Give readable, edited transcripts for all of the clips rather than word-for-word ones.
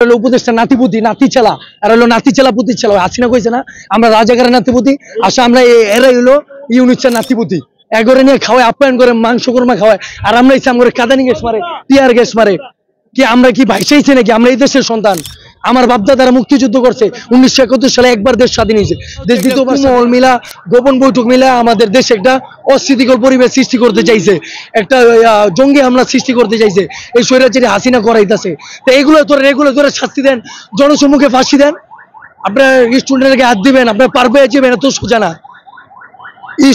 উপদেশটা নাতিপুতি নাতি ছেলা আর হলো নাতি ছেলা পুতি ছেলা হাসিনা কইছে না আমরা রাজাকারের নাতিপুতি আসলে আমরা এরাই হলো ইউনিটসের নাতিপুতি এগরে নিয়ে খাওয়ায় আপ্যায়ন করে মাংস কোরমা খাওয়ায় আর আমরা ইচ্ছা করে কাদানি গ্যাস মারে টিয়ার গ্যাস মারে কি আমরা কি ভাইসাইছি নাকি আমরা এই দেশের সন্তান আমার বাপদাদারা মুক্তিযুদ্ধ করছে 1971 সালে একবার দেশ স্বাধীন হয়েছে দেশ দ্বিতীয়বার মহল মিলা গোপন বৈঠক মিলা আমাদের দেশে একটা অস্থিতিকর পরিবেশ সৃষ্টি করতে চাইছে একটা জঙ্গি হামলা সৃষ্টি করতে চাইছে এই স্বৈরাচারী হাসিনা করাইতেছে তো এগুলো ধরে শাস্তি দেন জনসম্মুখে ফাঁসি দেন আপনার স্টুডেন্টকে হাত দিবেন আপনার পারবে যাবেন এত সোজা না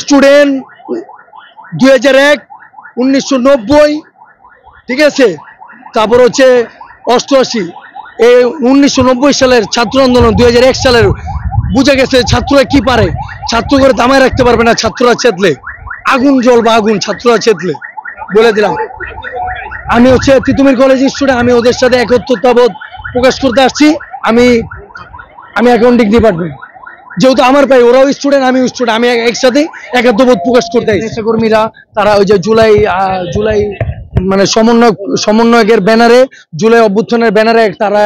স্টুডেন্ট 2001 1990 ঠিক আছে তারপর হচ্ছে 88 এই 1990 সালের ছাত্র আন্দোলন 2001 সালের বুঝা গেছে ছাত্ররা কি পারে ছাত্র করে দামায় রাখতে পারবে না ছাত্ররা চেতলে আগুন জ্বলবে আগুন ছাত্ররা চেতলে বলে দিলাম আমি হচ্ছে তিতুমির কলেজ স্টুডেন্ট আমি ওদের সাথে একত্রতাবোধ প্রকাশ করতে আসছি আমি অ্যাকাউন্টিং ডিপার্টমেন্ট যেহেতু আমার ভাই ওরাও স্টুডেন্ট আমি স্টুডেন্ট আমি একসাথে একাত্মবোধ প্রকাশ করতে নেতাকর্মীরা তারা ওই যে জুলাই মানে সমন্বয়কের ব্যানারে জুলাই অভ্যুত্থানের ব্যানারে তারা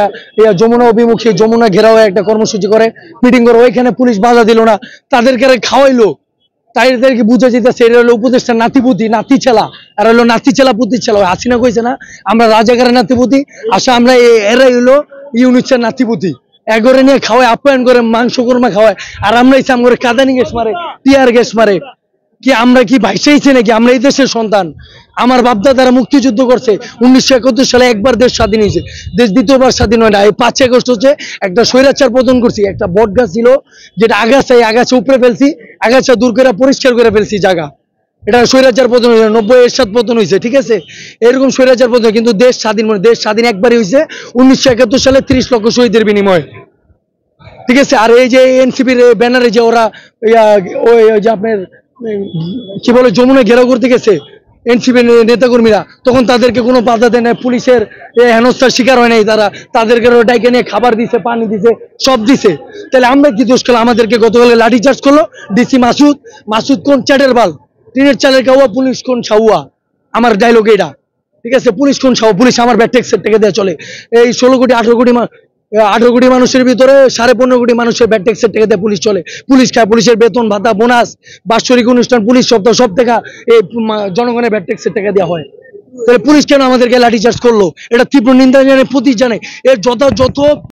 যমুনা অভিমুখী যমুনা ঘেরাও একটা কর্মসূচি করে মিটিং করে ওইখানে পুলিশ বাধা দিল না তাদেরকে খাওয়াইলো তাদেরকে বুঝে যেতেছে এটা হলো উপদেশটা নাতিপুতি নাতি ছেলা আর হলো নাতি ছেলা পুতি ছেলা হাসিনা কইছে না আমরা রাজাকারের নাতিপুতি আসলে আমরা এরাই হলো ইউনিটসের নাতিপুতি এগরে নিয়ে খাওয়ায় আপ্যায়ন করে মাংস কোরমা খাওয়ায় আর আমরা ইচ্ছা করে কাদানি গ্যাস মারে টিয়ার গ্যাস মারে কি আমরা কি ভাইসাইছি নাকি আমরা এই দেশের সন্তান আমার বাপদাদারা মুক্তিযুদ্ধ করছে 1971 সালে একবার দেশ স্বাধীন হয়েছে দেশ দ্বিতীয়বার স্বাধীন হয় না এই 5 আগস্ট হচ্ছে একটা স্বৈরাচার পতন করছি একটা বট গাছ ছিল যেটা আগাছা উপরে ফেলছি আগাছা দূর করে পরিষ্কার করে ফেলছি জায়গা এটা স্বৈরাচার পতন হয়েছে 90 এরশাদ পতন হয়েছে ঠিক আছে এরকম স্বৈরাচার পতন কিন্তু দেশ স্বাধীন একবারই হয়েছে 1971 সালে 30 লক্ষ শহীদের বিনিময়ে ঠিক আছে আর এই যে এনসিপির ব্যানারে যে ওরা ওই যে আপনার কি বলে যমুনা ঘেরাও করতে গেছে এনসিপি নেতাকর্মীরা তখন তাদেরকে কোনো বাধা দেয় না পুলিশের হেনস্থার শিকার হয় নাই তাদেরকে ডাইকে নিয়ে খাবার দিছে পানি দিছে সব দিছে তাহলে আমরা কি দোষ করলাম আমাদেরকে গতকালে লাঠি চার্জ করলো ডিসি মাসুদ কোন চ্যাটের বাল টিনের চালের কাউয়া পুলিশ কোন ছাউয়া আমার ডায়লগ এটা ঠিক আছে পুলিশ কোন ছাউয়া পুলিশ আমার ব্যাগ ট্যাক্সের থেকে দেওয়া চলে এই 16 কোটি 18 কোটি মানুষের ভিতরে 15.5 কোটি মানুষের ব্যাড ট্যাক্সের টাকা দিয়ে পুলিশ চলে পুলিশ খায় পুলিশের বেতন ভাতা বোনাস বাৎসরিক অনুষ্ঠান পুলিশ সব টাকা এই জনগণের ব্যাড ট্যাক্সের টাকা দেওয়া হয় তাহলে পুলিশ কেন আমাদেরকে লাঠিচার্জ করলো এটা তীব্র নিন্দা জানে প্রতি জানে এর যথাযথ